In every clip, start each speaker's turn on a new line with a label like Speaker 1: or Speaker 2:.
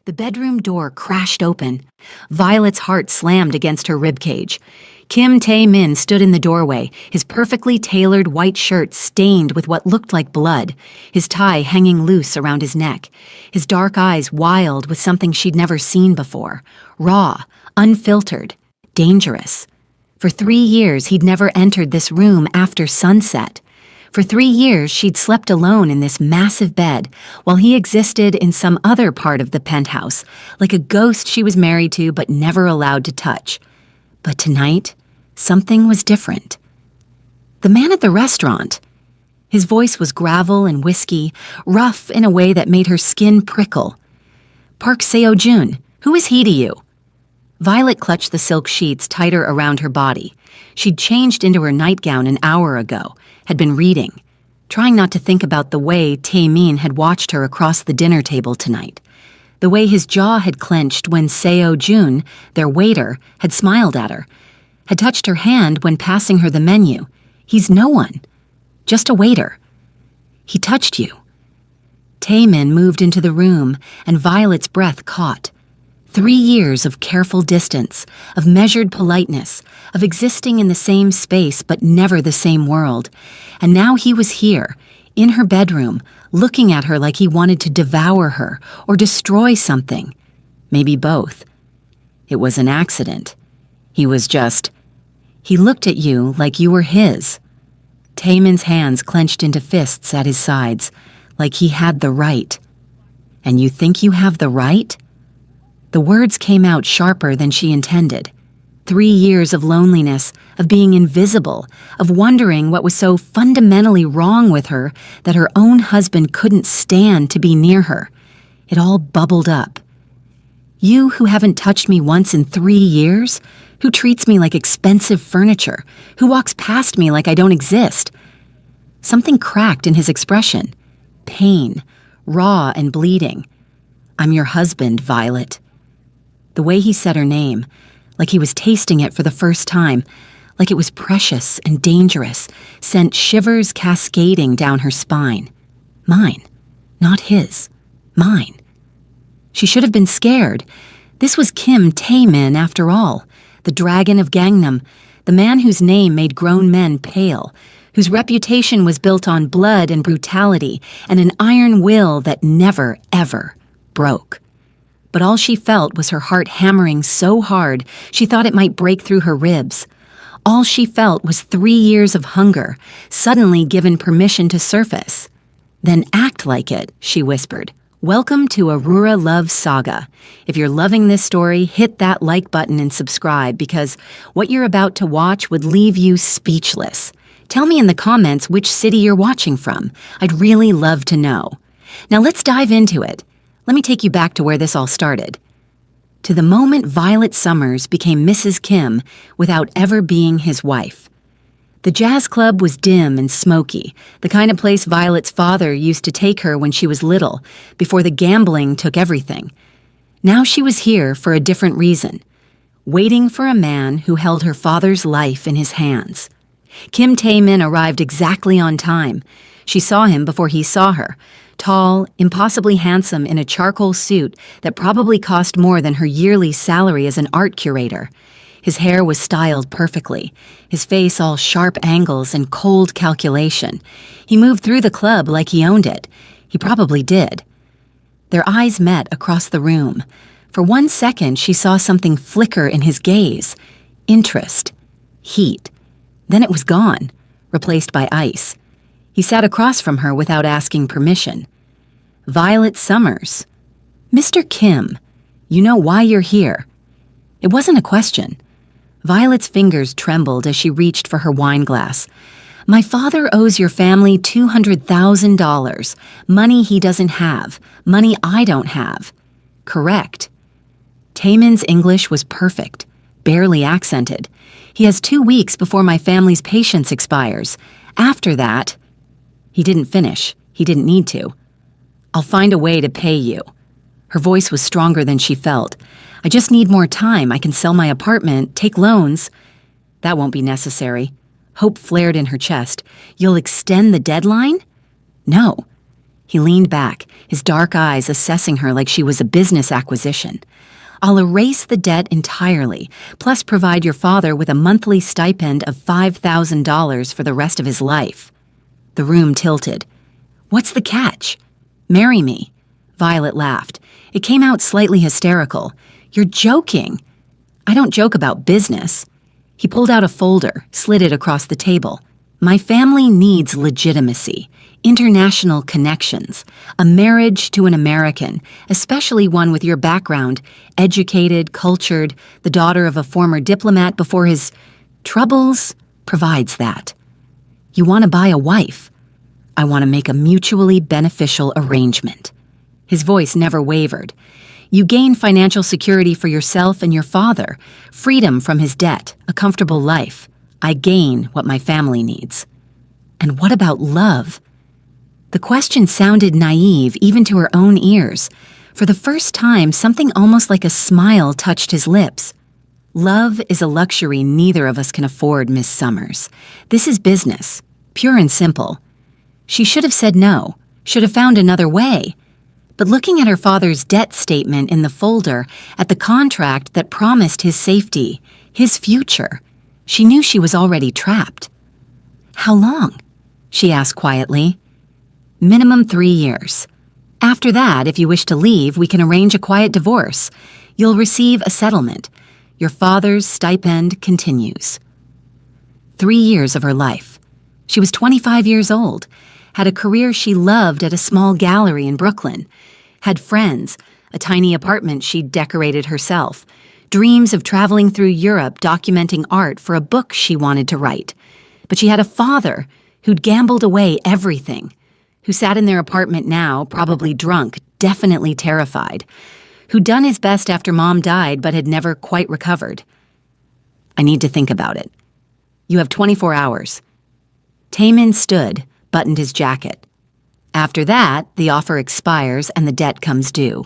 Speaker 1: The bedroom door crashed open. Violet's heart slammed against her ribcage. Kim Tae-min stood in the doorway, his perfectly tailored white shirt stained with what looked like blood, his tie hanging loose around his neck, his dark eyes wild with something she'd never seen before, raw, unfiltered, dangerous. For 3 years, he'd never entered this room after sunset. For 3 years, she'd slept alone in this massive bed, while he existed in some other part of the penthouse, like a ghost she was married to but never allowed to touch. But tonight, something was different. The man at the restaurant. His voice was gravel and whiskey, rough in a way that made her skin prickle. Park Seo-jun, who is he to you? Violet clutched the silk sheets tighter around her body. She'd changed into her nightgown an hour ago, had been reading, trying not to think about the way Tae-min had watched her across the dinner table tonight, the way his jaw had clenched when Seo-jun, their waiter, had smiled at her, had touched her hand when passing her the menu. He's no one, just a waiter. He touched you. Tae-min moved into the room, and Violet's breath caught. 3 years of careful distance, of measured politeness, of existing in the same space but never the same world. And now he was here, in her bedroom, looking at her like he wanted to devour her or destroy something. Maybe both. It was an accident. He looked at you like you were his. Taemin's hands clenched into fists at his sides, like he had the right. And you think you have the right? The words came out sharper than she intended. 3 years of loneliness, of being invisible, of wondering what was so fundamentally wrong with her that her own husband couldn't stand to be near her. It all bubbled up. You who haven't touched me once in 3 years, who treats me like expensive furniture, who walks past me like I don't exist. Something cracked in his expression. Pain, raw and bleeding. I'm your husband, Violet. The way he said her name, like he was tasting it for the first time, like it was precious and dangerous, sent shivers cascading down her spine. Mine, not his. Mine. She should have been scared. This was Kim Tae-min, after all, the dragon of Gangnam, the man whose name made grown men pale, whose reputation was built on blood and brutality and an iron will that never, ever broke. But all she felt was her heart hammering so hard she thought it might break through her ribs. All she felt was 3 years of hunger, suddenly given permission to surface. Then act like it, she whispered. Welcome to Aurora Love Saga. If you're loving this story, hit that like button and subscribe because what you're about to watch would leave you speechless. Tell me in the comments which city you're watching from. I'd really love to know. Now let's dive into it. Let me take you back to where this all started. To the moment Violet Summers became Mrs. Kim without ever being his wife. The jazz club was dim and smoky, the kind of place Violet's father used to take her when she was little, before the gambling took everything. Now she was here for a different reason, waiting for a man who held her father's life in his hands. Kim Tae-min arrived exactly on time. She saw him before he saw her. Tall, impossibly handsome in a charcoal suit that probably cost more than her yearly salary as an art curator. His hair was styled perfectly, his face all sharp angles and cold calculation. He moved through the club like he owned it. He probably did. Their eyes met across the room. For 1 second, she saw something flicker in his gaze. Interest. Heat. Then it was gone, replaced by ice. He sat across from her without asking permission. Violet Summers. Mr. Kim, you know why you're here. It wasn't a question. Violet's fingers trembled as she reached for her wine glass. My father owes your family $200,000. Money he doesn't have. Money I don't have. Correct. Taemin's English was perfect, barely accented. He has 2 weeks before my family's patience expires. After that... He didn't finish. He didn't need to. I'll find a way to pay you. Her voice was stronger than she felt. I just need more time. I can sell my apartment, take loans. That won't be necessary. Hope flared in her chest. You'll extend the deadline? No. He leaned back, his dark eyes assessing her like she was a business acquisition. "I'll erase the debt entirely, plus provide your father with a monthly stipend of $5,000 for the rest of his life." The room tilted. "What's the catch?" "Marry me." Violet laughed. It came out slightly hysterical. "You're joking." "I don't joke about business." He pulled out a folder, slid it across the table. "My family needs legitimacy, international connections, a marriage to an American, especially one with your background, educated, cultured, the daughter of a former diplomat before his troubles, provides that. You want to buy a wife. I want to make a mutually beneficial arrangement." His voice never wavered. "You gain financial security for yourself and your father, freedom from his debt, a comfortable life. I gain what my family needs." "And what about love?" The question sounded naive even to her own ears. For the first time, something almost like a smile touched his lips. "Love is a luxury neither of us can afford, Miss Summers. This is business, pure and simple." She should have said no, should have found another way. But looking at her father's debt statement in the folder, at the contract that promised his safety, his future, she knew she was already trapped. "How long?" she asked quietly. "Minimum 3 years. After that, if you wish to leave, we can arrange a quiet divorce. You'll receive a settlement. Your father's stipend continues." 3 years of her life. She was 25 years old, had a career she loved at a small gallery in Brooklyn, had friends, a tiny apartment she'd decorated herself, dreams of traveling through Europe documenting art for a book she wanted to write. But she had a father who'd gambled away everything, who sat in their apartment now, probably drunk, definitely terrified, who'd done his best after Mom died but had never quite recovered. "I need to think about it. You have 24 hours. Taemin stood, buttoned his jacket. "After that, the offer expires and the debt comes due."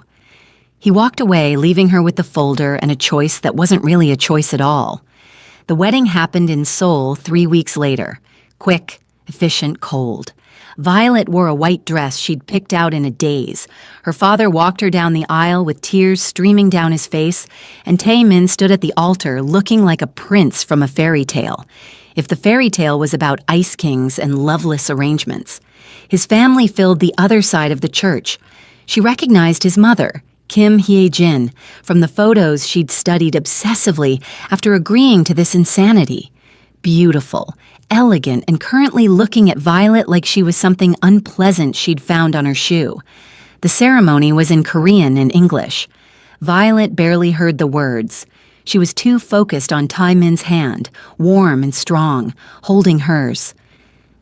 Speaker 1: He walked away, leaving her with the folder and a choice that wasn't really a choice at all. The wedding happened in Seoul 3 weeks later. Quick, efficient, cold. Violet wore a white dress she'd picked out in a daze. Her father walked her down the aisle with tears streaming down his face, and Taemin stood at the altar looking like a prince from a fairy tale. If the fairy tale was about ice kings and loveless arrangements. His family filled the other side of the church. She recognized his mother, Kim Hye-jin, from the photos she'd studied obsessively after agreeing to this insanity. Beautiful, elegant, and currently looking at Violet like she was something unpleasant she'd found on her shoe. The ceremony was in Korean and English. Violet barely heard the words. She was too focused on Taemin's hand, warm and strong, holding hers.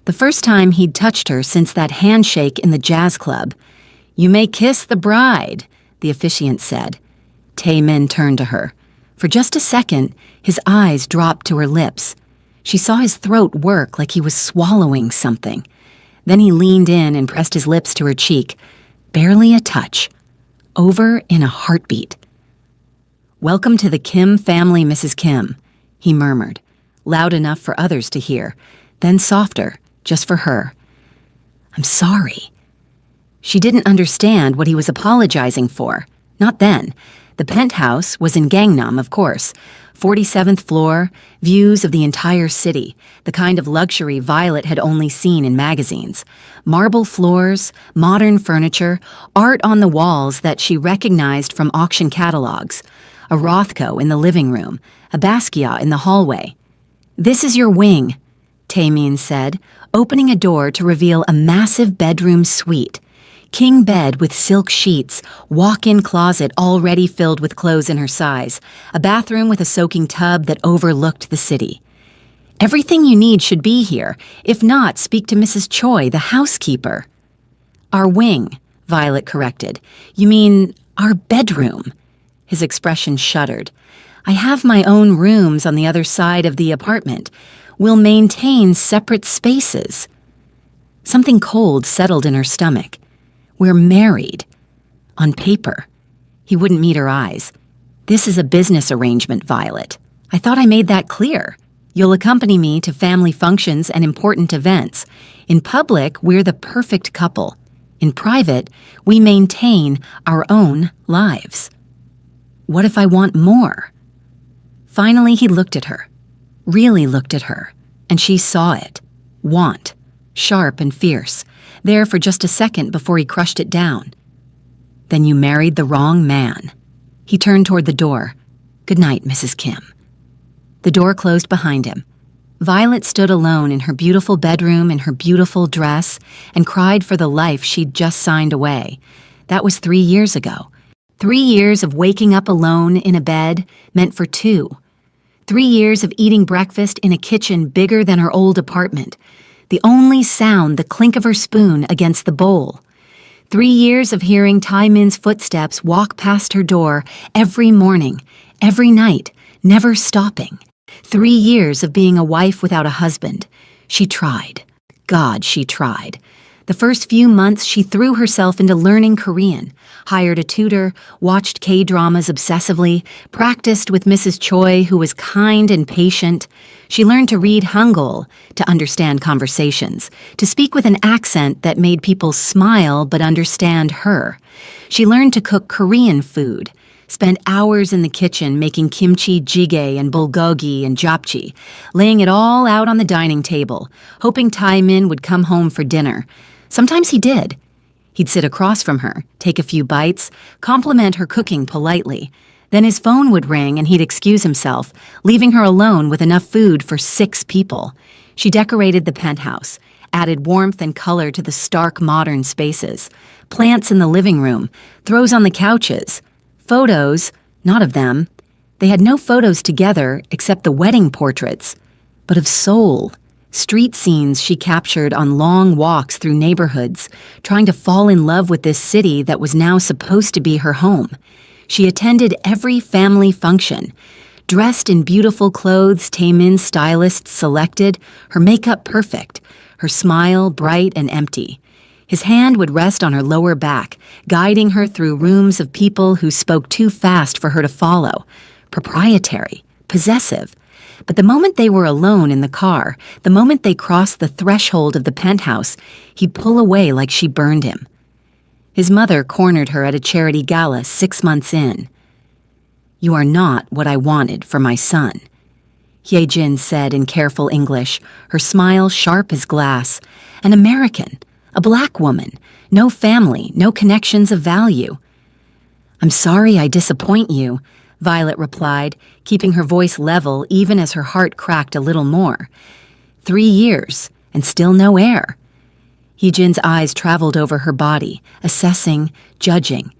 Speaker 1: The first time he'd touched her since that handshake in the jazz club. "You may kiss the bride," the officiant said. Taemin turned to her. For just a second, his eyes dropped to her lips. She saw his throat work like he was swallowing something. Then he leaned in and pressed his lips to her cheek. Barely a touch. Over in a heartbeat. "Welcome to the Kim family, Mrs. Kim," he murmured, loud enough for others to hear, then softer, just for her. "I'm sorry." She didn't understand what he was apologizing for. Not then. The penthouse was in Gangnam, of course. 47th floor, views of the entire city, the kind of luxury Violet had only seen in magazines. Marble floors, modern furniture, art on the walls that she recognized from auction catalogs. A Rothko in the living room, a Basquiat in the hallway. "This is your wing," Taemin said, opening a door to reveal a massive bedroom suite. King bed with silk sheets, walk-in closet already filled with clothes in her size, a bathroom with a soaking tub that overlooked the city. "Everything you need should be here. If not, speak to Mrs. Choi, the housekeeper." "Our wing," Violet corrected. "You mean our bedroom." His expression shuddered. "I have my own rooms on the other side of the apartment. We'll maintain separate spaces." Something cold settled in her stomach. "We're married. On paper." He wouldn't meet her eyes. "This is a business arrangement, Violet. I thought I made that clear. You'll accompany me to family functions and important events. In public, we're the perfect couple. In private, we maintain our own lives. What if I want more? Finally, he looked at her, really looked at her, and she saw it. Want, sharp and fierce, there for just a second before he crushed it down. Then you married the wrong man. He turned toward the door. Good night, Mrs. Kim. The door closed behind him. Violet stood alone in her beautiful bedroom in her beautiful dress and cried for the life she'd just signed away. That was 3 years ago. 3 years of waking up alone in a bed meant for 2. 3 years of eating breakfast in a kitchen bigger than her old apartment. The only sound the clink of her spoon against the bowl. 3 years of hearing Tai Min's footsteps walk past her door every morning, every night, never stopping. 3 years of being a wife without a husband. She tried. God, she tried. The first few months, she threw herself into learning Korean, hired a tutor, watched K-dramas obsessively, practiced with Mrs. Choi, who was kind and patient. She learned to read Hangul, to understand conversations, to speak with an accent that made people smile but understand her. She learned to cook Korean food, spent hours in the kitchen making kimchi jjigae and bulgogi and japchae, laying it all out on the dining table, hoping Tai Min would come home for dinner. Sometimes he did. He'd sit across from her, take a few bites, compliment her cooking politely. Then his phone would ring and he'd excuse himself, leaving her alone with enough food for 6 people. She decorated the penthouse, added warmth and color to the stark modern spaces. Plants in the living room, throws on the couches. Photos, not of them. They had no photos together except the wedding portraits, but of Seoul. Street scenes she captured on long walks through neighborhoods, trying to fall in love with this city that was now supposed to be her home. She attended every family function, dressed in beautiful clothes Tai Min's stylists selected, her makeup perfect, her smile bright and empty. His hand would rest on her lower back, guiding her through rooms of people who spoke too fast for her to follow. Proprietary, possessive. But the moment they were alone in the car, the moment they crossed the threshold of the penthouse, he'd pull away like she burned him. His mother cornered her at a charity gala 6 months in. "You are not what I wanted for my son," Hye-jin said in careful English, her smile sharp as glass. "An American, a black woman, no family, no connections of value." "I'm sorry I disappoint you," Violet replied, keeping her voice level even as her heart cracked a little more. 3 years, and still no heir. Hee-jin's eyes traveled over her body, assessing, judging.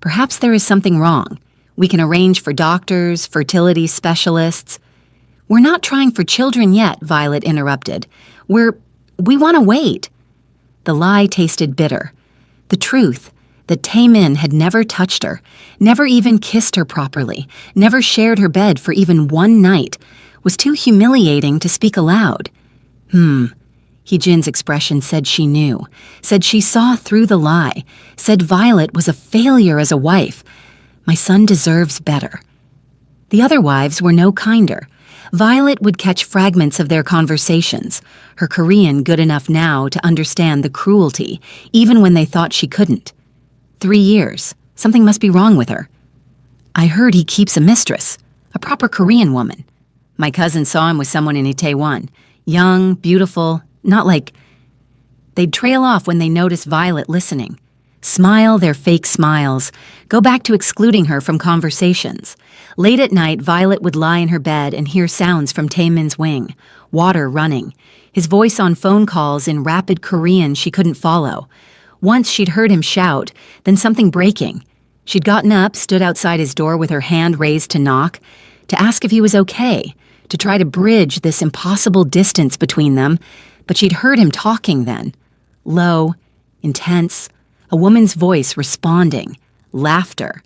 Speaker 1: "Perhaps there is something wrong. We can arrange for doctors, fertility specialists." "We're not trying for children yet," Violet interrupted. We want to wait." The lie tasted bitter. The truth, that Tai Min had never touched her, never even kissed her properly, never shared her bed for even one night, was too humiliating to speak aloud. Hee-jin's expression said she knew, said she saw through the lie, said Violet was a failure as a wife. My son deserves better. The other wives were no kinder. Violet would catch fragments of their conversations, her Korean good enough now to understand the cruelty, even when they thought she couldn't. 3 years. Something must be wrong with her. "I heard he keeps a mistress, a proper Korean woman. My cousin saw him with someone in Itaewon. Young, beautiful, not like..." They'd trail off when they noticed Violet listening. Smile their fake smiles, go back to excluding her from conversations. Late at night, Violet would lie in her bed and hear sounds from Tai Min's wing, water running, his voice on phone calls in rapid Korean she couldn't follow. Once she'd heard him shout, then something breaking. She'd gotten up, stood outside his door with her hand raised to knock, to ask if he was okay, to try to bridge this impossible distance between them, but she'd heard him talking then. Low, intense, a woman's voice responding, laughter.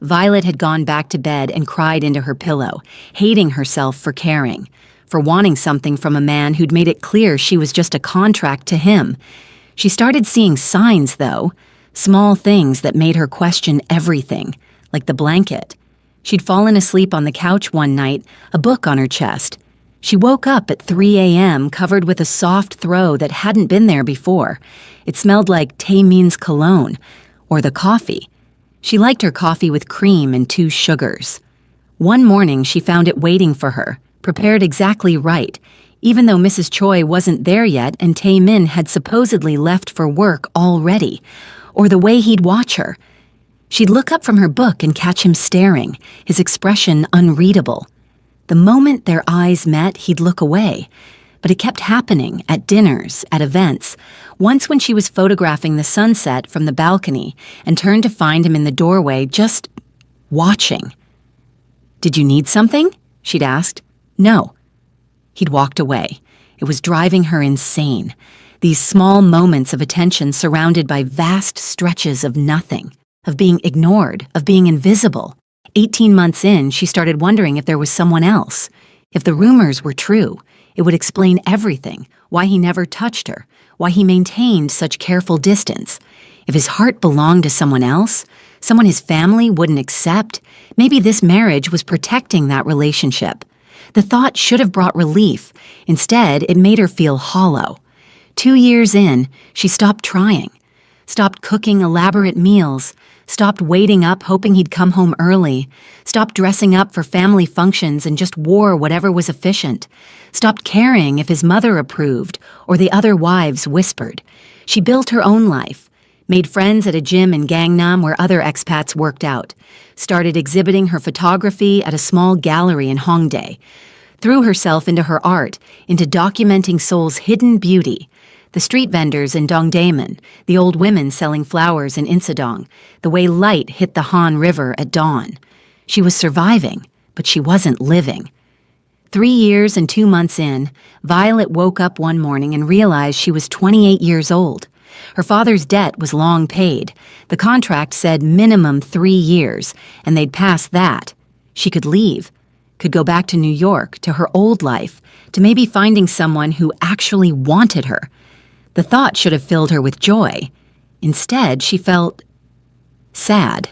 Speaker 1: Violet had gone back to bed and cried into her pillow, hating herself for caring, for wanting something from a man who'd made it clear she was just a contract to him. She started seeing signs, though, small things that made her question everything, like the blanket. She'd fallen asleep on the couch one night, a book on her chest. She woke up at 3 a.m. covered with a soft throw that hadn't been there before. It smelled like Tae-min's cologne, or the coffee. She liked her coffee with cream and 2 sugars. One morning she found it waiting for her, prepared exactly right, even though Mrs. Choi wasn't there yet and Tae-min had supposedly left for work already, or the way he'd watch her. She'd look up from her book and catch him staring, his expression unreadable. The moment their eyes met, he'd look away. But it kept happening at dinners, at events. Once when she was photographing the sunset from the balcony and turned to find him in the doorway, just watching. "Did you need something?" she'd asked. "No." He'd walked away. It was driving her insane. These small moments of attention surrounded by vast stretches of nothing, of being ignored, of being invisible. 18 months in, she started wondering if there was someone else. If the rumors were true, it would explain everything, why he never touched her, why he maintained such careful distance. If his heart belonged to someone else, someone his family wouldn't accept, maybe this marriage was protecting that relationship. The thought should have brought relief. Instead, it made her feel hollow. 2 years in, she stopped trying, stopped cooking elaborate meals, stopped waiting up hoping he'd come home early, stopped dressing up for family functions and just wore whatever was efficient, stopped caring if his mother approved or the other wives whispered. She built her own life, made friends at a gym in Gangnam where other expats worked out, started exhibiting her photography at a small gallery in Hongdae, threw herself into her art, into documenting Seoul's hidden beauty, the street vendors in Dongdaemun, the old women selling flowers in Insadong, the way light hit the Han River at dawn. She was surviving, but she wasn't living. 3 years and 2 months in, Violet woke up one morning and realized she was 28 years old. Her father's debt was long paid. The contract said minimum 3 years, and they'd passed that. She could leave, could go back to New York, to her old life, to maybe finding someone who actually wanted her. The thought should have filled her with joy. Instead, she felt sad,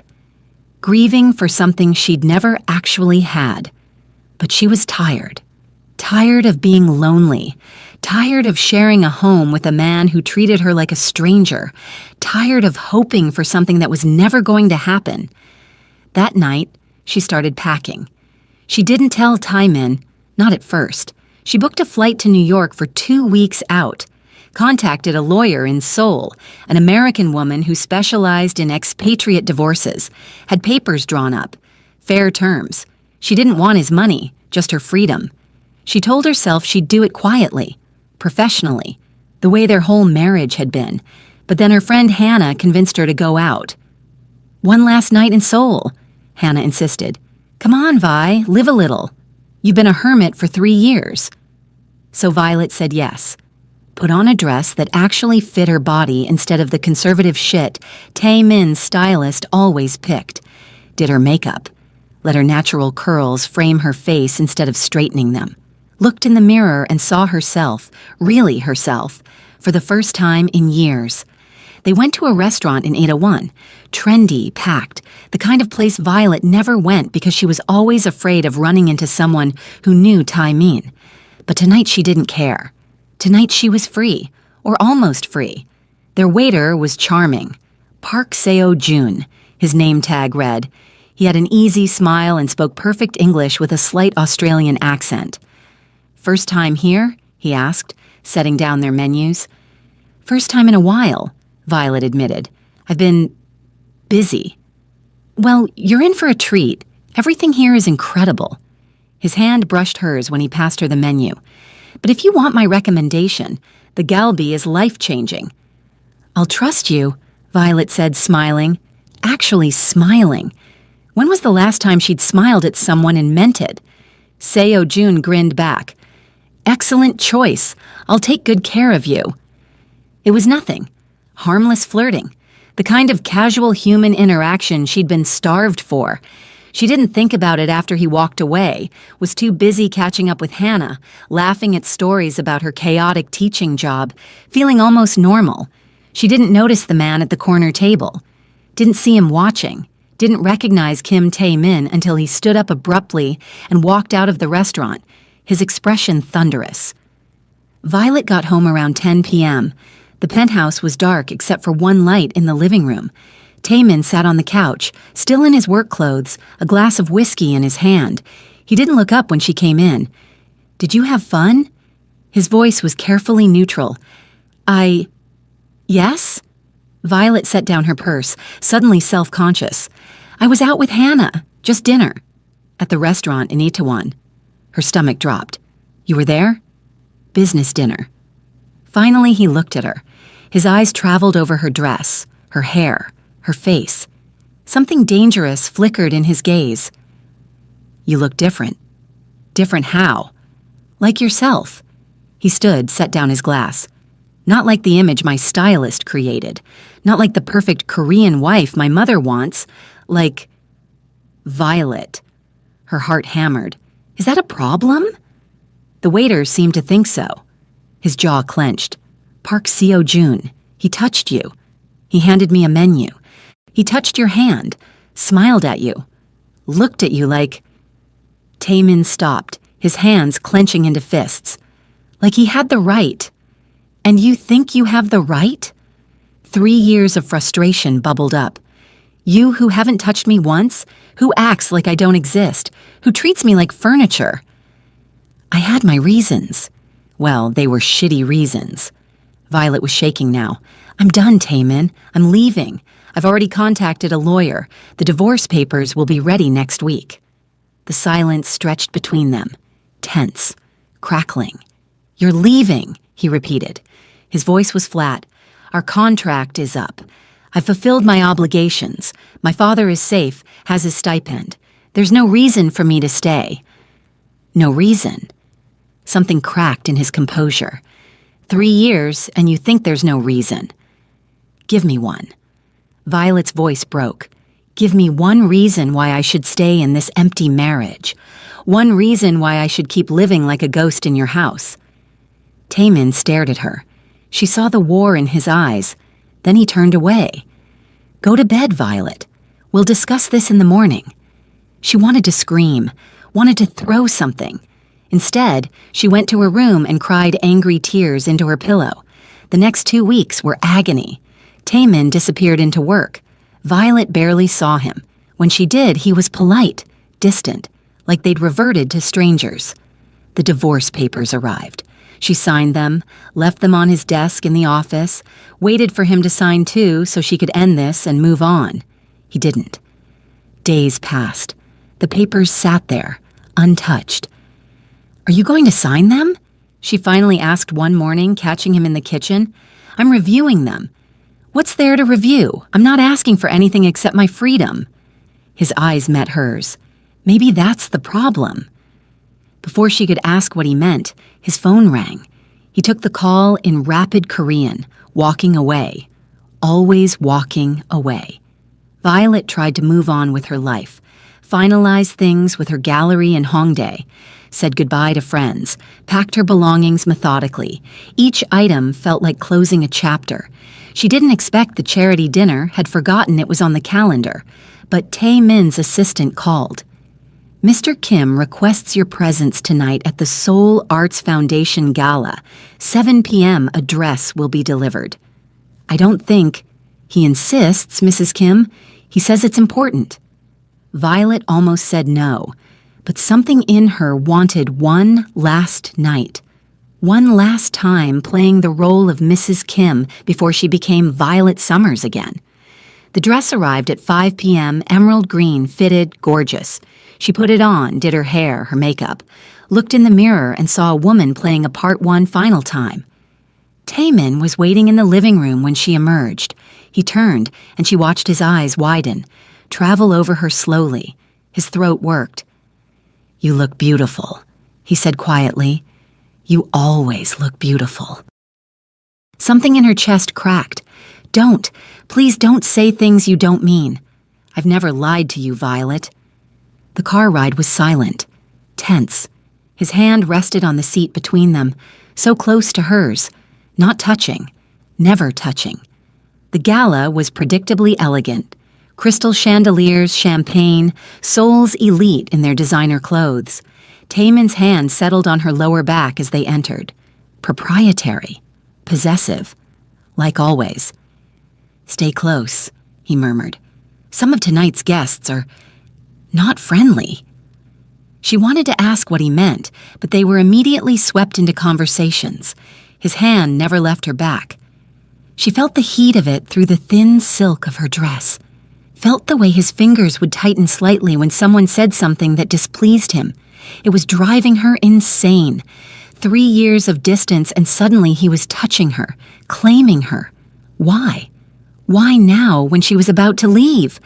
Speaker 1: grieving for something she'd never actually had. But she was tired. Tired of being lonely. Tired of sharing a home with a man who treated her like a stranger. Tired of hoping for something that was never going to happen. That night, she started packing. She didn't tell Tae-min, not at first. She booked a flight to New York for 2 weeks out. Contacted a lawyer in Seoul, an American woman who specialized in expatriate divorces, had papers drawn up. Fair terms. She didn't want his money, just her freedom. She told herself she'd do it quietly, professionally, the way their whole marriage had been. But then her friend Hannah convinced her to go out. "One last night in Seoul," Hannah insisted. "Come on, Vi, live a little. You've been a hermit for 3 years. So Violet said yes. Put on a dress that actually fit her body instead of the conservative shit Tae-min's stylist always picked. Did her makeup. Let her natural curls frame her face instead of straightening them. Looked in the mirror and saw herself, really herself, for the first time in years. They went to a restaurant in 801, trendy, packed, the kind of place Violet never went because she was always afraid of running into someone who knew Tae-min. But tonight she didn't care. Tonight she was free, or almost free. Their waiter was charming. Park Seo-jun, his name tag read. He had an easy smile and spoke perfect English with a slight Australian accent. "First time here?" he asked, setting down their menus. "First time in a while," Violet admitted. "I've been busy." "Well, you're in for a treat. Everything here is incredible." His hand brushed hers when he passed her the menu. "But if you want my recommendation, the galbi is life-changing." "I'll trust you," Violet said, smiling. Actually smiling. When was the last time she'd smiled at someone and meant it? Seo-jun grinned back. "Excellent choice. I'll take good care of you." It was nothing. Harmless flirting. The kind of casual human interaction she'd been starved for. She didn't think about it after he walked away, was too busy catching up with Hannah, laughing at stories about her chaotic teaching job, feeling almost normal. She didn't notice the man at the corner table. Didn't see him watching. Didn't recognize Kim Tae-min until he stood up abruptly and walked out of the restaurant. his expression thunderous. Violet got home around 10 p.m. The penthouse was dark except for one light in the living room. Taemin sat on the couch, still in his work clothes, a glass of whiskey in his hand. He didn't look up when she came in. "Did you have fun?" His voice was carefully neutral. Yes?" Violet set down her purse, suddenly self-conscious. "I was out with Hannah, just dinner, at the restaurant in Itaewon." Her stomach dropped. "You were there?" "Business dinner." Finally, he looked at her. His eyes traveled over her dress, her hair, her face. Something dangerous flickered in his gaze. "You look different." "Different how?" "Like yourself." He stood, set down his glass. "Not like the image my stylist created. Not like the perfect Korean wife my mother wants. Like..." "Violet." Her heart hammered. "Is that a problem?" The waiter seemed to think so. His jaw clenched. "Park Seo-jun. He touched you. He handed me a menu. He touched your hand, smiled at you, looked at you like..." Taemin stopped, his hands clenching into fists. "Like he had the right. And you think you have the right?" 3 years of frustration bubbled up. "You who haven't touched me once, who acts like I don't exist, who treats me like furniture." "I had my reasons." Well, they were shitty reasons. Violet was shaking now. "I'm done, Taemin. I'm leaving. I've already contacted a lawyer. The divorce papers will be ready next week." The silence stretched between them, tense, crackling. "You're leaving," he repeated. His voice was flat. "Our contract is up. I've fulfilled my obligations. My father is safe, has his stipend. There's no reason for me to stay." "No reason?" Something cracked in his composure. 3 years, and you think there's no reason. "Give me one." Violet's voice broke. "Give me one reason why I should stay in this empty marriage. One reason why I should keep living like a ghost in your house." Taemin stared at her. She saw the war in his eyes. Then he turned away. "Go to bed, Violet. We'll discuss this in the morning." She wanted to scream, wanted to throw something. Instead, she went to her room and cried angry tears into her pillow. The next 2 weeks were agony. Taemin disappeared into work. Violet barely saw him. When she did, he was polite, distant, like they'd reverted to strangers. The divorce papers arrived. She signed them, left them on his desk in the office, waited for him to sign too so she could end this and move on. He didn't. Days passed. The papers sat there, untouched. "Are you going to sign them?" she finally asked one morning, catching him in the kitchen. "I'm reviewing them." "What's there to review? I'm not asking for anything except my freedom." His eyes met hers. Maybe that's the problem. Before she could ask what he meant, his phone rang. He took the call in rapid Korean, walking away. Always walking away. Violet tried to move on with her life, finalize things with her gallery in Hongdae, said goodbye to friends, packed her belongings methodically. Each item felt like closing a chapter. She didn't expect the charity dinner, had forgotten it was on the calendar, but Tae-min's assistant called. "Mr. Kim requests your presence tonight at the Seoul Arts Foundation Gala. 7 p.m. a dress will be delivered." "I don't think..." "He insists, Mrs. Kim. He says it's important." Violet almost said no, but something in her wanted one last night. One last time playing the role of Mrs. Kim before she became Violet Summers again. The dress arrived at 5 p.m., emerald green, fitted, gorgeous. She put it on, did her hair, her makeup, looked in the mirror and saw a woman playing a part 1 final time. Taemin was waiting in the living room when she emerged. He turned, and she watched his eyes widen, travel over her slowly. His throat worked. "You look beautiful," he said quietly. "You always look beautiful." Something in her chest cracked. "Don't. Please don't say things you don't mean." "I've never lied to you, Violet." The car ride was silent, tense. His hand rested on the seat between them, so close to hers, not touching, never touching. The gala was predictably elegant. Crystal chandeliers, champagne, Seoul's elite in their designer clothes. Taemin's hand settled on her lower back as they entered. Proprietary. Possessive. Like always. "Stay close," he murmured. "Some of tonight's guests are not friendly." She wanted to ask what he meant, but they were immediately swept into conversations. His hand never left her back. She felt the heat of it through the thin silk of her dress. Felt the way his fingers would tighten slightly when someone said something that displeased him. It was driving her insane. 3 years of distance and suddenly he was touching her, claiming her. Why? Why now when she was about to leave?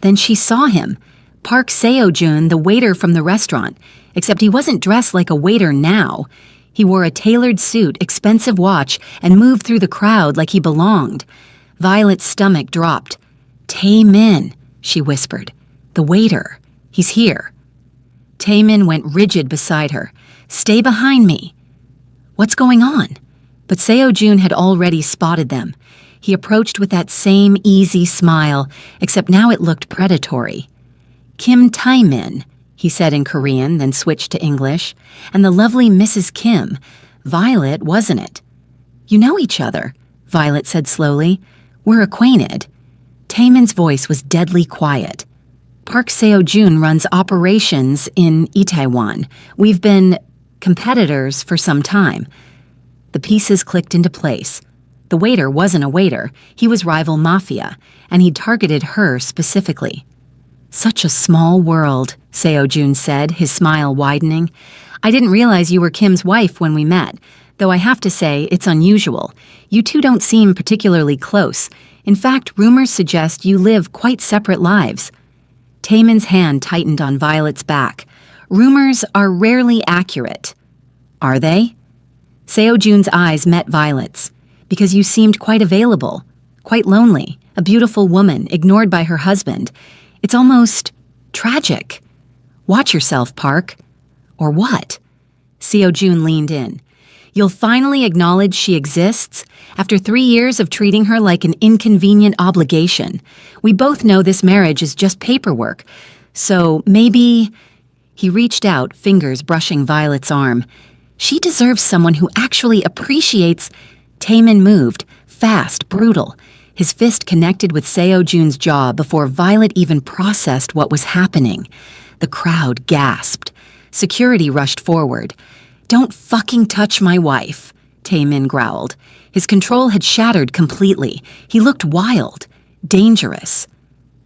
Speaker 1: Then she saw him. Park Seo-joon, the waiter from the restaurant, except he wasn't dressed like a waiter now. He wore a tailored suit, expensive watch, and moved through the crowd like he belonged. Violet's stomach dropped. "Taemin," she whispered. "The waiter. He's here." Taemin went rigid beside her. "Stay behind me." "What's going on?" But Seo-joon had already spotted them. He approached with that same easy smile, except now it looked predatory. "Kim Taemin," he said in Korean, then switched to English. "And the lovely Mrs. Kim. Violet, wasn't it?" "You know each other," Violet said slowly. "We're acquainted." Taemin's voice was deadly quiet. "Park Seo-joon runs operations in Itaewon. We've been competitors for some time." The pieces clicked into place. The waiter wasn't a waiter. He was rival Mafia, and he'd targeted her specifically. "Such a small world," Seo-joon said, his smile widening. "I didn't realize you were Kim's wife when we met, though I have to say it's unusual. You two don't seem particularly close. In fact, rumors suggest you live quite separate lives." Taemin's hand tightened on Violet's back. "Rumors are rarely accurate." "Are they?" Seo-joon's eyes met Violet's. "Because you seemed quite available, quite lonely, a beautiful woman, ignored by her husband. It's almost tragic. Watch yourself, Park." "Or what?" Seo-joon leaned in. "You'll finally acknowledge she exists? After 3 years of treating her like an inconvenient obligation. We both know this marriage is just paperwork. So maybe..." He reached out, fingers brushing Violet's arm. "She deserves someone who actually appreciates..." Taemin moved, fast, brutal. His fist connected with Seo-joon's jaw before Violet even processed what was happening. The crowd gasped. Security rushed forward. "Don't fucking touch my wife," Taemin growled. His control had shattered completely. He looked wild, dangerous.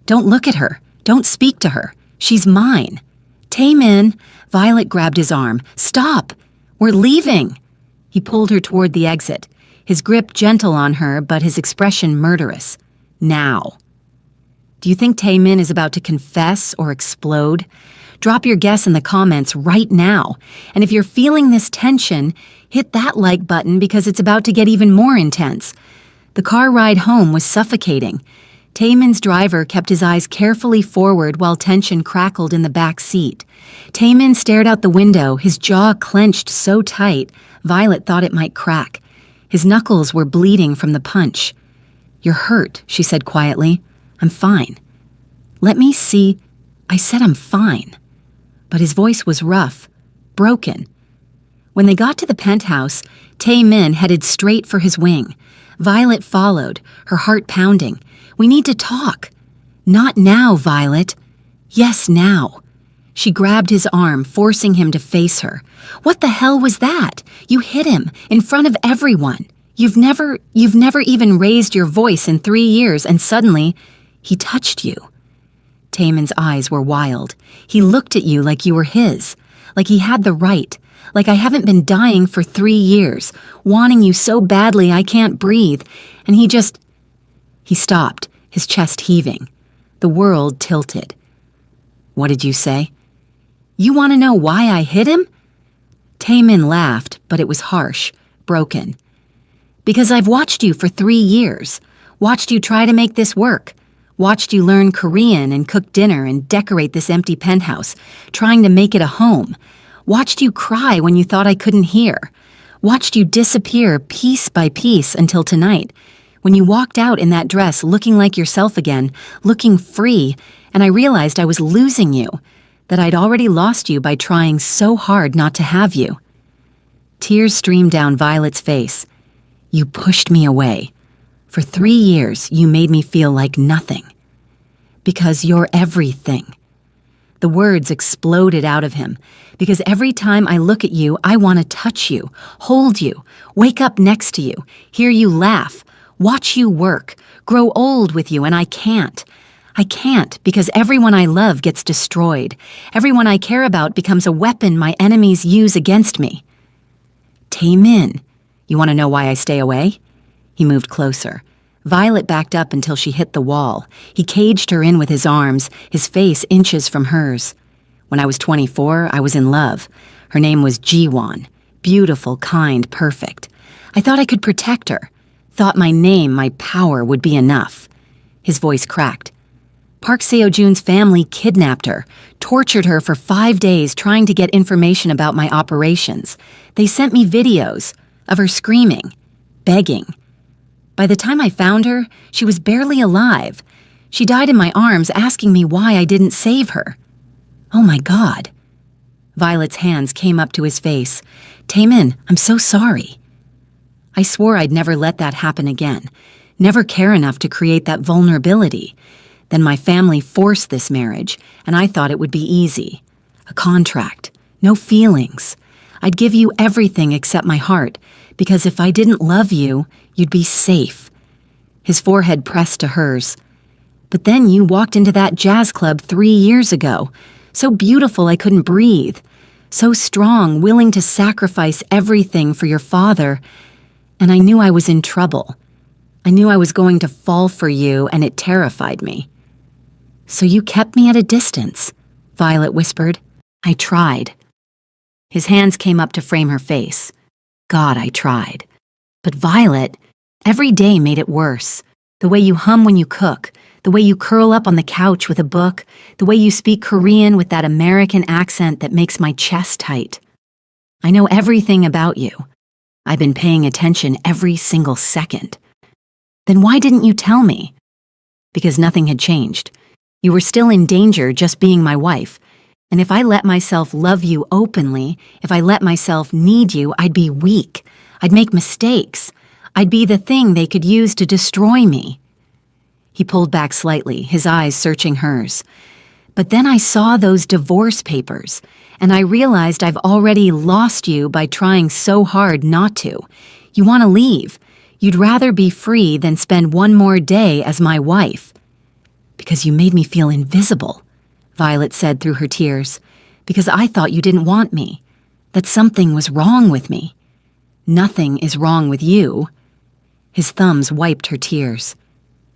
Speaker 1: "Don't look at her. Don't speak to her. She's mine." "Taemin," Violet grabbed his arm. "Stop. We're leaving." He pulled her toward the exit. His grip gentle on her, but his expression murderous. "Now." Do you think Taemin is about to confess or explode? Drop your guess in the comments right now. And if you're feeling this tension, hit that like button because it's about to get even more intense. The car ride home was suffocating. Taemin's driver kept his eyes carefully forward while tension crackled in the back seat. Taemin stared out the window, his jaw clenched so tight, Violet thought it might crack. His knuckles were bleeding from the punch. "You're hurt," she said quietly. "I'm fine." "Let me see." "I said I'm fine." But his voice was rough, broken. When they got to the penthouse, Taemin headed straight for his wing. Violet followed, her heart pounding. "We need to talk." "Not now, Violet." "Yes, now." She grabbed his arm, forcing him to face her. "What the hell was that? You hit him, in front of everyone. You've never even raised your voice in 3 years, and suddenly, he touched you." Taemin's eyes were wild. "He looked at you like you were his, like he had the right, like I haven't been dying for 3 years, wanting you so badly I can't breathe, and he just..." He stopped, his chest heaving. The world tilted. "What did you say?" "You want to know why I hit him?" Taemin laughed, but it was harsh, broken. "Because I've watched you for 3 years, watched you try to make this work, watched you learn Korean and cook dinner and decorate this empty penthouse, trying to make it a home, watched you cry when you thought I couldn't hear, watched you disappear piece by piece until tonight, when you walked out in that dress looking like yourself again, looking free, and I realized I was losing you. that I'd already lost you by trying so hard not to have you. Tears streamed down Violet's face. You pushed me away. For 3 years, you made me feel like nothing. Because you're everything. The words exploded out of him, because every time I look at you, I want to touch you, hold you, wake up next to you, hear you laugh, watch you work, grow old with you, and I can't. I can't, because everyone I love gets destroyed. Everyone I care about becomes a weapon my enemies use against me. Tae-min, you want to know why I stay away? He moved closer. Violet backed up until she hit the wall. He caged her in with his arms, his face inches from hers. When I was 24, I was in love. Her name was Ji-won. Beautiful, kind, perfect. I thought I could protect her. Thought my name, my power would be enough. His voice cracked. Park Seo-joon's family kidnapped her, tortured her for 5 days trying to get information about my operations. They sent me videos of her screaming, begging. By the time I found her, she was barely alive. She died in my arms asking me why I didn't save her. Oh my God. Violet's hands came up to his face. Tae-min, I'm so sorry. I swore I'd never let that happen again, never care enough to create that vulnerability. Then my family forced this marriage, and I thought it would be easy. A contract, no feelings. I'd give you everything except my heart, because if I didn't love you, you'd be safe. His forehead pressed to hers. But then you walked into that jazz club 3 years ago, so beautiful I couldn't breathe, so strong, willing to sacrifice everything for your father, and I knew I was in trouble. I knew I was going to fall for you, and it terrified me. So you kept me at a distance, Violet whispered. I tried. His hands came up to frame her face. God, I tried. But Violet, every day made it worse. The way you hum when you cook, the way you curl up on the couch with a book, the way you speak Korean with that American accent that makes my chest tight. I know everything about you. I've been paying attention every single second. Then why didn't you tell me? Because nothing had changed. You were still in danger just being my wife. And if I let myself love you openly, if I let myself need you, I'd be weak. I'd make mistakes. I'd be the thing they could use to destroy me. He pulled back slightly, his eyes searching hers. But then I saw those divorce papers, and I realized I've already lost you by trying so hard not to. You want to leave. You'd rather be free than spend one more day as my wife. Because you made me feel invisible, Violet said through her tears. Because I thought you didn't want me, that something was wrong with me. Nothing is wrong with you. His thumbs wiped her tears.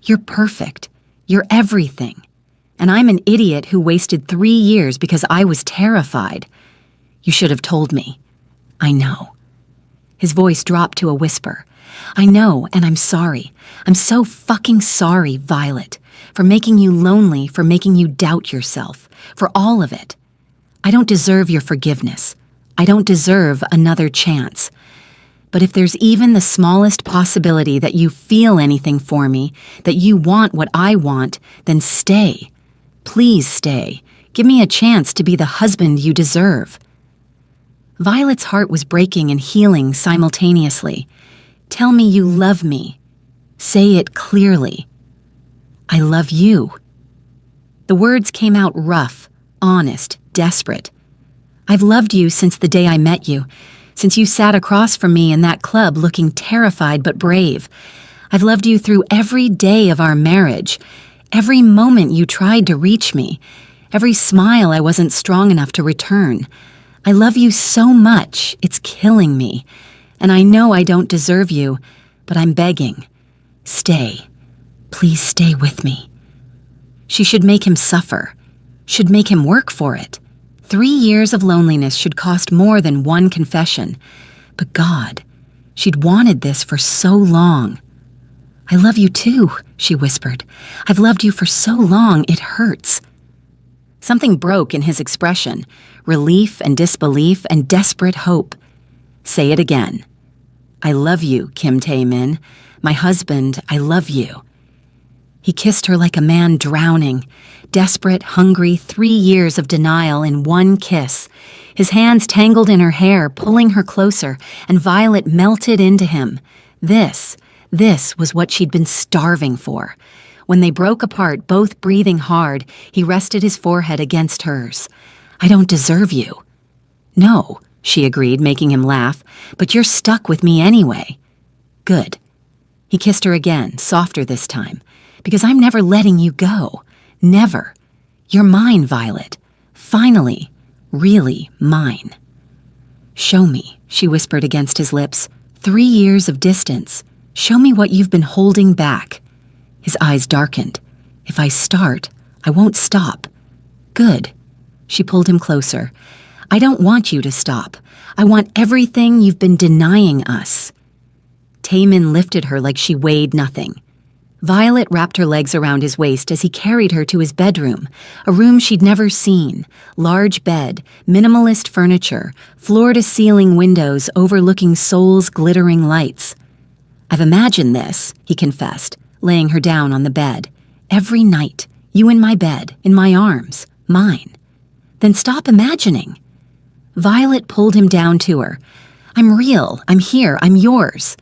Speaker 1: You're perfect. You're everything. And I'm an idiot who wasted 3 years because I was terrified. You should have told me. I know. His voice dropped to a whisper. I know, and I'm sorry. I'm so fucking sorry, Violet, for making you lonely, for making you doubt yourself, for all of it. I don't deserve your forgiveness. I don't deserve another chance. But if there's even the smallest possibility that you feel anything for me, that you want what I want, then stay. Please stay. Give me a chance to be the husband you deserve. Violet's heart was breaking and healing simultaneously. Tell me you love me. Say it clearly. I love you. The words came out rough, honest, desperate. I've loved you since the day I met you, since you sat across from me in that club looking terrified but brave. I've loved you through every day of our marriage, every moment you tried to reach me, every smile I wasn't strong enough to return. I love you so much, it's killing me. And I know I don't deserve you, but I'm begging. Stay. Please stay with me. She should make him suffer, should make him work for it. 3 years of loneliness should cost more than one confession. But God, she'd wanted this for so long. I love you too, she whispered. I've loved you for so long, it hurts. Something broke in his expression, relief and disbelief and desperate hope. Say it again. I love you, Kim Tae-min. My husband, I love you. He kissed her like a man drowning. Desperate, hungry, 3 years of denial in one kiss. His hands tangled in her hair, pulling her closer, and Violet melted into him. This was what she'd been starving for. When they broke apart, both breathing hard, he rested his forehead against hers. "I don't deserve you." "No," she agreed, making him laugh, "but you're stuck with me anyway." "Good." He kissed her again, softer this time. "Because I'm never letting you go. Never. You're mine, Violet. Finally, really mine." "Show me," she whispered against his lips. 3 years of distance. Show me what you've been holding back." His eyes darkened. "If I start, I won't stop." "Good." She pulled him closer. "I don't want you to stop. I want everything you've been denying us." Taemin lifted her like she weighed nothing. Violet wrapped her legs around his waist as he carried her to his bedroom, a room she'd never seen. Large bed, minimalist furniture, floor-to-ceiling windows overlooking Seoul's glittering lights. "I've imagined this," he confessed, laying her down on the bed. "Every night, you in my bed, in my arms, mine." "Then stop imagining." Violet pulled him down to her. "I'm real, I'm here, I'm yours."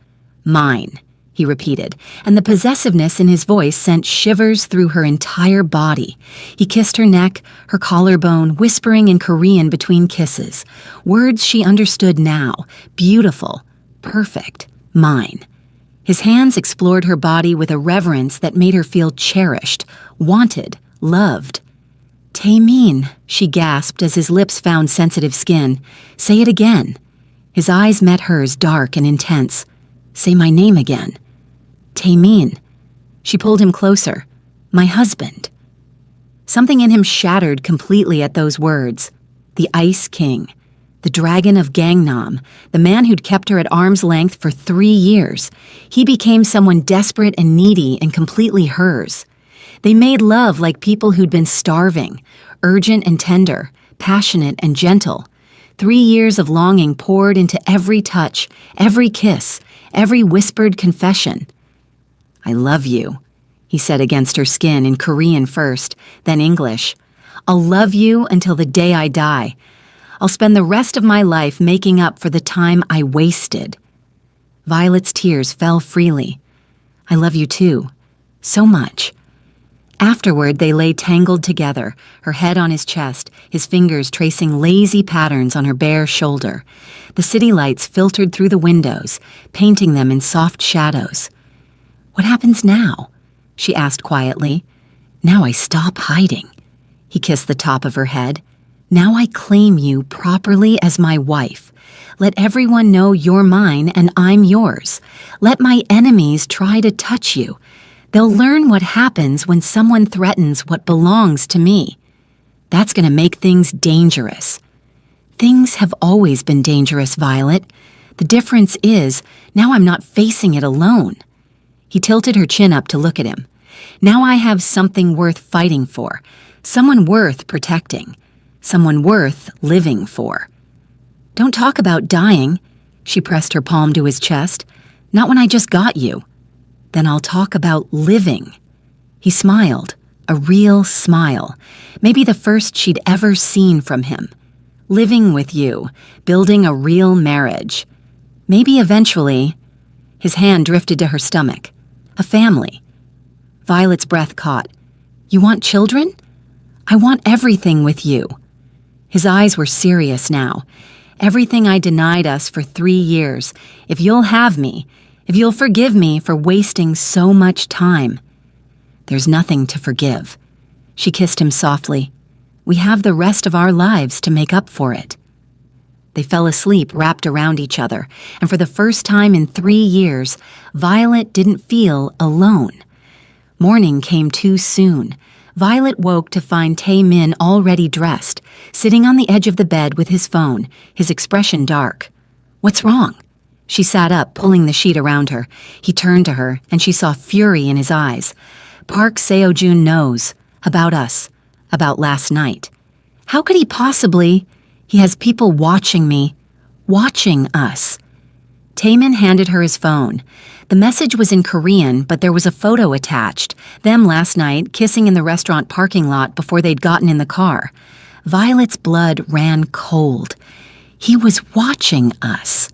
Speaker 1: "Mine," he repeated, and the possessiveness in his voice sent shivers through her entire body. He kissed her neck, her collarbone, whispering in Korean between kisses. Words she understood now. Beautiful. Perfect. Mine. His hands explored her body with a reverence that made her feel cherished, wanted, loved. "Taemin," she gasped as his lips found sensitive skin. "Say it again." His eyes met hers, dark and intense. "Say my name again." "Taemin." She pulled him closer. "My husband." Something in him shattered completely at those words. The Ice King. The dragon of Gangnam, the man who'd kept her at arm's length for 3 years. He became someone desperate and needy and completely hers. They made love like people who'd been starving, urgent and tender, passionate and gentle. 3 years of longing poured into every touch, every kiss, every whispered confession. "I love you," he said against her skin in Korean first, then English. "I'll love you until the day I die. I'll spend the rest of my life making up for the time I wasted." Violet's tears fell freely. "I love you too. So much." Afterward, they lay tangled together, her head on his chest, his fingers tracing lazy patterns on her bare shoulder. The city lights filtered through the windows, painting them in soft shadows. "What happens now?" she asked quietly. "Now I stop hiding." He kissed the top of her head. "Now I claim you properly as my wife. Let everyone know you're mine and I'm yours. Let my enemies try to touch you. They'll learn what happens when someone threatens what belongs to me. That's going to make things dangerous." "Things have always been dangerous, Violet. The difference is, now I'm not facing it alone." He tilted her chin up to look at him. "Now I have something worth fighting for, someone worth protecting, someone worth living for." "Don't talk about dying." She pressed her palm to his chest. "Not when I just got you." "Then I'll talk about living." He smiled, a real smile, maybe the first she'd ever seen from him. "Living with you, building a real marriage. Maybe eventually." His hand drifted to her stomach. "A family." Violet's breath caught. "You want children?" "I want everything with you." His eyes were serious now. "Everything I denied us for 3 years. If you'll have me, if you'll forgive me for wasting so much time." "There's nothing to forgive." She kissed him softly. "We have the rest of our lives to make up for it." They fell asleep wrapped around each other, and for the first time in 3 years, Violet didn't feel alone. Morning came too soon. Violet woke to find Taemin already dressed, sitting on the edge of the bed with his phone, his expression dark. "What's wrong?" She sat up, pulling the sheet around her. He turned to her, and she saw fury in his eyes. "Park Seo-joon knows. About us. About last night. How could he possibly? He has people watching me. Watching us." Taemin handed her his phone. The message was in Korean, but there was a photo attached, them last night kissing in the restaurant parking lot before they'd gotten in the car. Violet's blood ran cold. He was watching us.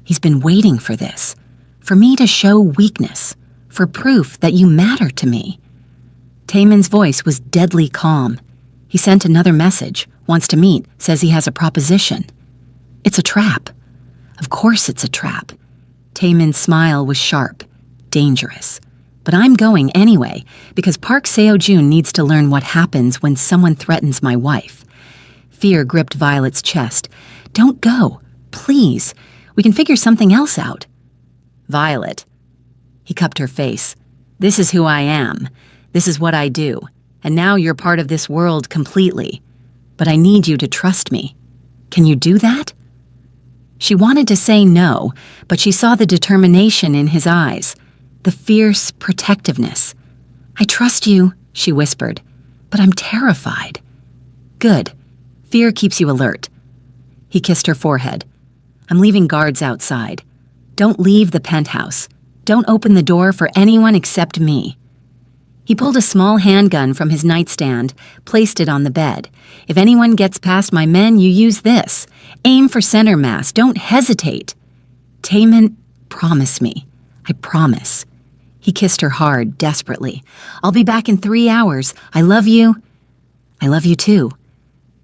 Speaker 1: He's been waiting for this, for me to show weakness, for proof that you matter to me. Taemin's voice was deadly calm. He sent another message, wants to meet, says he has a proposition. It's a trap. Of course it's a trap. Taemin's smile was sharp, dangerous. But I'm going anyway, because Park Seo-joon needs to learn what happens when someone threatens my wife. Fear gripped Violet's chest. Don't go, please. We can figure something else out. Violet. He cupped her face. This is who I am. This is what I do. And now you're part of this world completely. But I need you to trust me. Can you do that? She wanted to say no, but she saw the determination in his eyes, the fierce protectiveness. I trust you, she whispered, but I'm terrified. Good. Fear keeps you alert. He kissed her forehead. I'm leaving guards outside. Don't leave the penthouse. Don't open the door for anyone except me. He pulled a small handgun from his nightstand, placed it on the bed. If anyone gets past my men, you use this. Aim for center mass. Don't hesitate. Taemin, promise me. I promise. He kissed her hard, desperately. I'll be back in 3 hours. I love you. I love you too.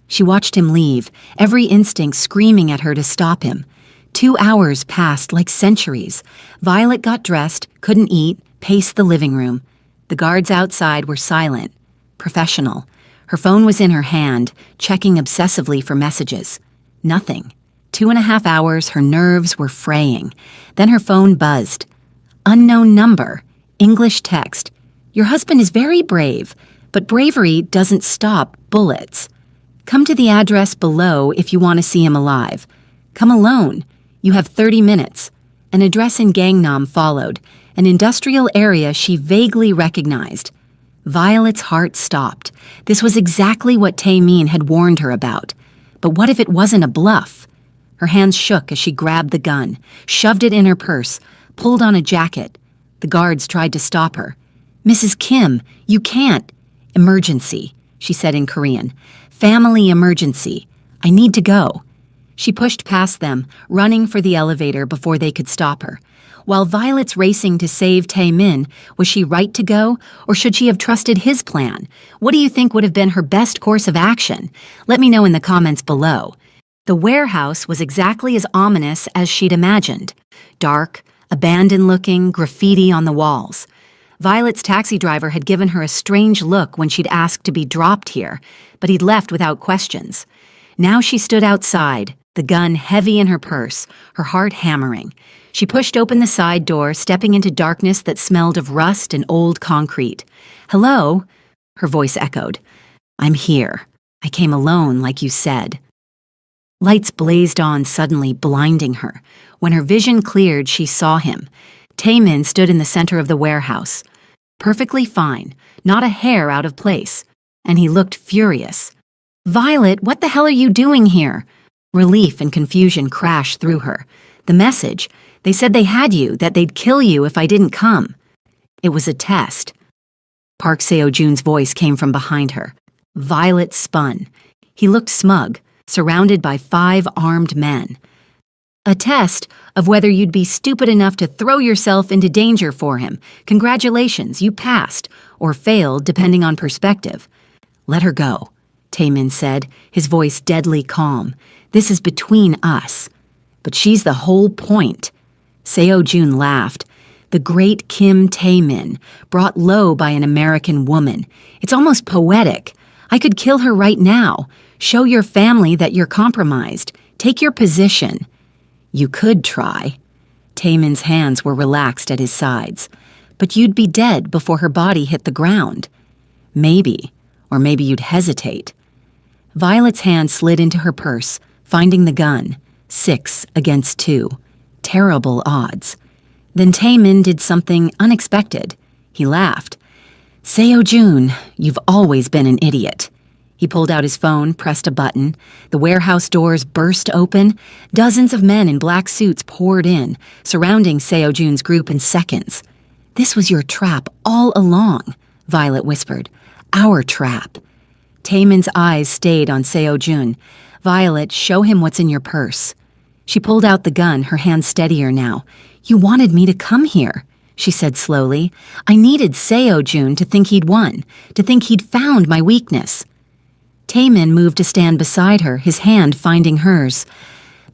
Speaker 1: She watched him leave, every instinct screaming at her to stop him. 2 hours passed like centuries. Violet got dressed, couldn't eat, paced the living room. The guards outside were silent, professional. Her phone was in her hand, checking obsessively for messages. Nothing. 2.5 hours, her nerves were fraying. Then her phone buzzed. Unknown number. English text. Your husband is very brave, but bravery doesn't stop bullets. Come to the address below if you want to see him alive. Come alone. You have 30 minutes. An address in Gangnam followed, an industrial area she vaguely recognized. Violet's heart stopped. This was exactly what Taemin had warned her about. But what if it wasn't a bluff? Her hands shook as she grabbed the gun, shoved it in her purse, pulled on a jacket. The guards tried to stop her. Mrs. Kim, you can't. Emergency, she said in Korean. Family emergency. I need to go. She pushed past them, running for the elevator before they could stop her. While Violet's racing to save Taemin, was she right to go, or should she have trusted his plan? What do you think would have been her best course of action? Let me know in the comments below. The warehouse was exactly as ominous as she'd imagined. Dark, abandoned-looking, graffiti on the walls. Violet's taxi driver had given her a strange look when she'd asked to be dropped here, but he'd left without questions. Now she stood outside, the gun heavy in her purse, her heart hammering. She pushed open the side door, stepping into darkness that smelled of rust and old concrete. Hello? Her voice echoed. I'm here. I came alone, like you said. Lights blazed on suddenly, blinding her. When her vision cleared, she saw him. Taemin stood in the center of the warehouse. Perfectly fine, not a hair out of place. And he looked furious. Violet, what the hell are you doing here? Relief and confusion crashed through her. The message, they said they had you, that they'd kill you if I didn't come. It was a test. Park Seo-joon's voice came from behind her. Violet spun. He looked smug, surrounded by 5 armed men. A test of whether you'd be stupid enough to throw yourself into danger for him. Congratulations, you passed, or failed, depending on perspective. Let her go, Taemin said, his voice deadly calm. This is between us. But she's the whole point. Seo-joon laughed. The great Kim Taemin, brought low by an American woman. It's almost poetic. I could kill her right now. Show your family that you're compromised. Take your position. You could try. Taemin's hands were relaxed at his sides. But you'd be dead before her body hit the ground. Maybe, or maybe you'd hesitate. Violet's hand slid into her purse, finding the gun. 6 against 2. Terrible odds. Then Taemin did something unexpected. He laughed. Seo-joon, you've always been an idiot. He pulled out his phone, pressed a button. The warehouse doors burst open. Dozens of men in black suits poured in, surrounding Seo-jun's group in seconds. "This was your trap all along," Violet whispered. "Our trap." Taemin's eyes stayed on Seo-jun. "Violet, show him what's in your purse." She pulled out the gun, her hand steadier now. "You wanted me to come here," she said slowly. "I needed Seo-jun to think he'd won, to think he'd found my weakness." Taemin moved to stand beside her, his hand finding hers.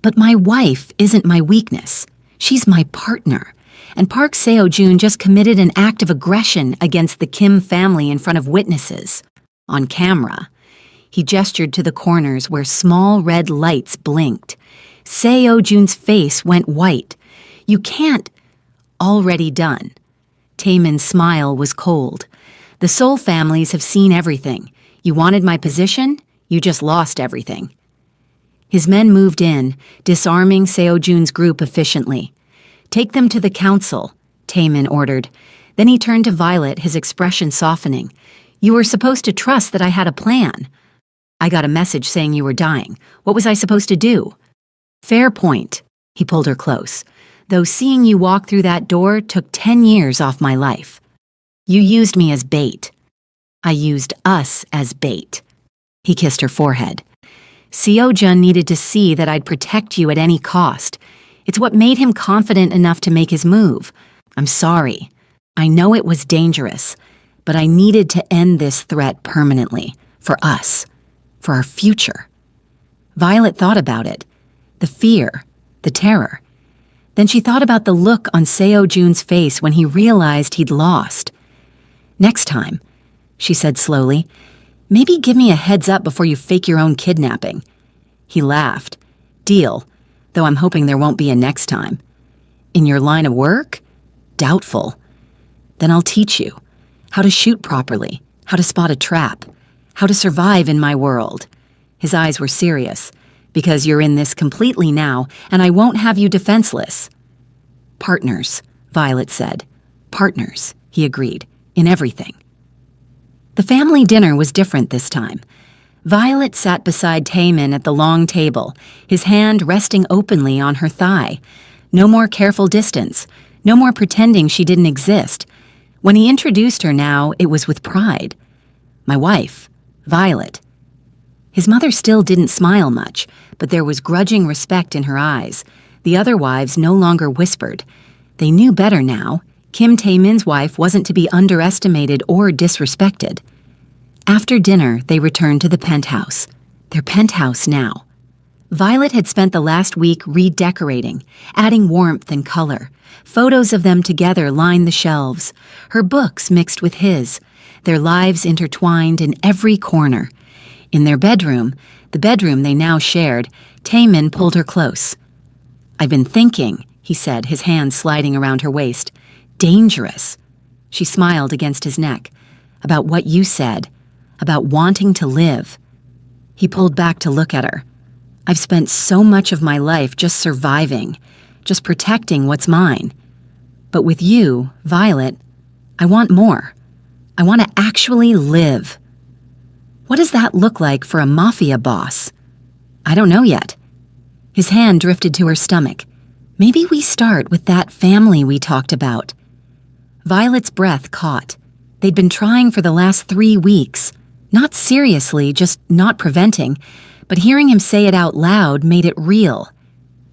Speaker 1: "But my wife isn't my weakness. She's my partner. And Park Seo-jun just committed an act of aggression against the Kim family in front of witnesses. On camera." He gestured to the corners where small red lights blinked. Seo-jun's face went white. "You can't—" "Already done." Taemin's smile was cold. "The Seoul families have seen everything. You wanted my position? You just lost everything." His men moved in, disarming Seo-jun's group efficiently. "Take them to the council," Taemin ordered. Then he turned to Violet, his expression softening. "You were supposed to trust that I had a plan." "I got a message saying you were dying. What was I supposed to do?" "Fair point." He pulled her close. "Though seeing you walk through that door took 10 years off my life. You used me as bait. I used us as bait." He kissed her forehead. "Seo-jun needed to see that I'd protect you at any cost. It's what made him confident enough to make his move. I'm sorry. I know it was dangerous, but I needed to end this threat permanently. For us. For our future." Violet thought about it. The fear. The terror. Then she thought about the look on Seo-jun's face when he realized he'd lost. "Next time," she said slowly, "maybe give me a heads up before you fake your own kidnapping." He laughed. "Deal, though I'm hoping there won't be a next time." "In your line of work?" "Doubtful." "Then I'll teach you. How to shoot properly, how to spot a trap, how to survive in my world." His eyes were serious. "Because you're in this completely now, and I won't have you defenseless." "Partners," Violet said. "Partners," he agreed, "in everything." The family dinner was different this time. Violet sat beside Taemin at the long table, his hand resting openly on her thigh. No more careful distance, no more pretending she didn't exist. When he introduced her now, it was with pride. "My wife, Violet." His mother still didn't smile much, but there was grudging respect in her eyes. The other wives no longer whispered. They knew better now. Kim Taemin's wife wasn't to be underestimated or disrespected. After dinner, they returned to the penthouse. Their penthouse now. Violet had spent the last week redecorating, adding warmth and color. Photos of them together lined the shelves, her books mixed with his, their lives intertwined in every corner. In their bedroom, the bedroom they now shared, Taemin pulled her close. "I've been thinking," he said, his hand sliding around her waist. "Dangerous." She smiled against his neck. "About what you said. About wanting to live." He pulled back to look at her. "I've spent so much of my life just surviving, just protecting what's mine. But with you, Violet, I want more. I want to actually live." "What does that look like for a Mafia boss?" "I don't know yet." His hand drifted to her stomach. "Maybe we start with that family we talked about." Violet's breath caught. They'd been trying for the last 3 weeks. Not seriously, just not preventing. But hearing him say it out loud made it real.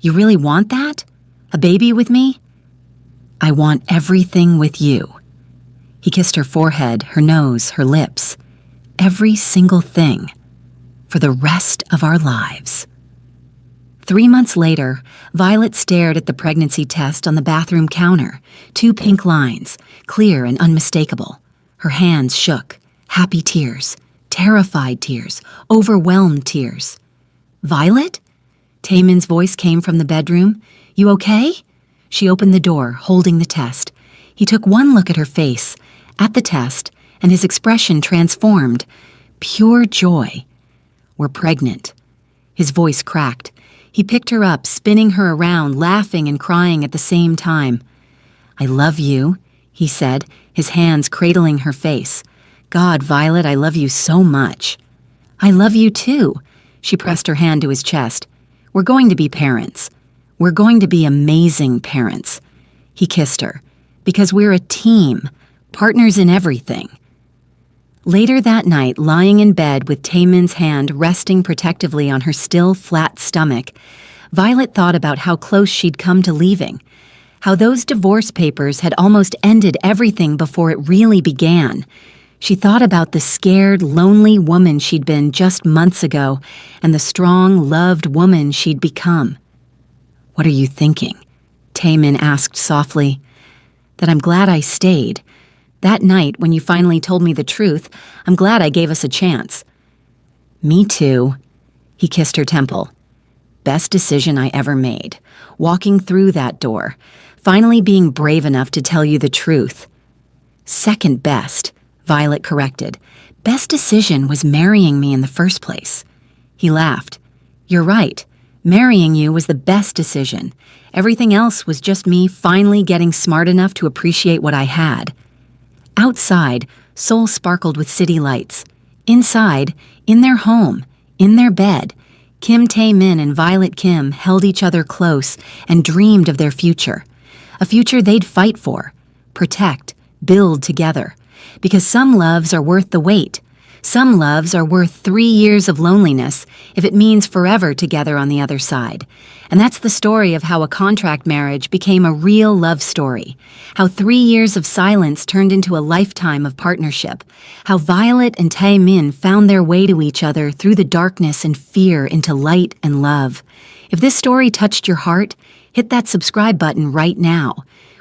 Speaker 1: "You really want that? A baby with me?" "I want everything with you." He kissed her forehead, her nose, her lips. "Every single thing. For the rest of our lives." 3 months later, Violet stared at the pregnancy test on the bathroom counter. 2 pink lines, clear and unmistakable. Her hands shook. Happy tears, terrified tears, overwhelmed tears. "Violet?" Taemin's voice came from the bedroom. "You okay?" She opened the door, holding the test. He took one look at her face, at the test, and his expression transformed. Pure joy. "We're pregnant." His voice cracked. He picked her up, spinning her around, laughing and crying at the same time. "I love you," he said, his hands cradling her face. "God, Violet, I love you so much." I love you too. She pressed her hand to his chest. We're going to be parents. We're going to be amazing parents. He kissed her. Because we're a team, partners in everything. Later that night, lying in bed with Taemin's hand resting protectively on her still flat stomach, Violet thought about how close she'd come to leaving, how those divorce papers had almost ended everything before it really began. She thought about the scared, lonely woman she'd been just months ago and the strong, loved woman she'd become. "What are you thinking?" Taemin asked softly. "That I'm glad I stayed. That night, when you finally told me the truth, I'm glad I gave us a chance." "Me too." He kissed her temple. "Best decision I ever made. Walking through that door. Finally being brave enough to tell you the truth." "Second best," Violet corrected. "Best decision was marrying me in the first place." He laughed. "You're right. Marrying you was the best decision. Everything else was just me finally getting smart enough to appreciate what I had." Outside, Seoul sparkled with city lights. Inside, in their home, in their bed, Kim Tae-min and Violet Kim held each other close and dreamed of their future. A future they'd fight for, protect, build together. Because some loves are worth the wait. Some loves are worth 3 years of loneliness if it means forever together on the other side. And that's the story of how a contract marriage became a real love story. How 3 years of silence turned into a lifetime of partnership. How Violet and Tae-min found their way to each other through the darkness and fear into light and love. If this story touched your heart, hit that subscribe button right now.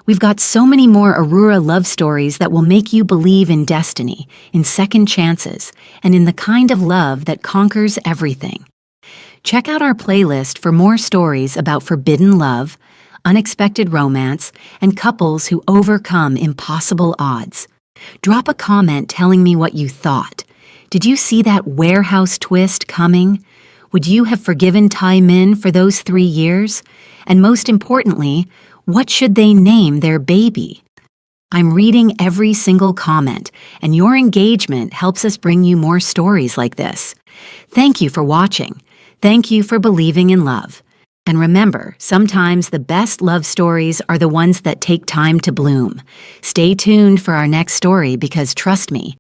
Speaker 1: We've got so many more Aurora love stories that will make you believe in destiny, in second chances, and in the kind of love that conquers everything. Check out our playlist for more stories about forbidden love, unexpected romance, and couples who overcome impossible odds. Drop a comment telling me what you thought. Did you see that warehouse twist coming? Would you have forgiven Tae-min for those 3 years? And most importantly, what should they name their baby? I'm reading every single comment, and your engagement helps us bring you more stories like this. Thank you for watching. Thank you for believing in love. And remember, sometimes the best love stories are the ones that take time to bloom. Stay tuned for our next story because trust me,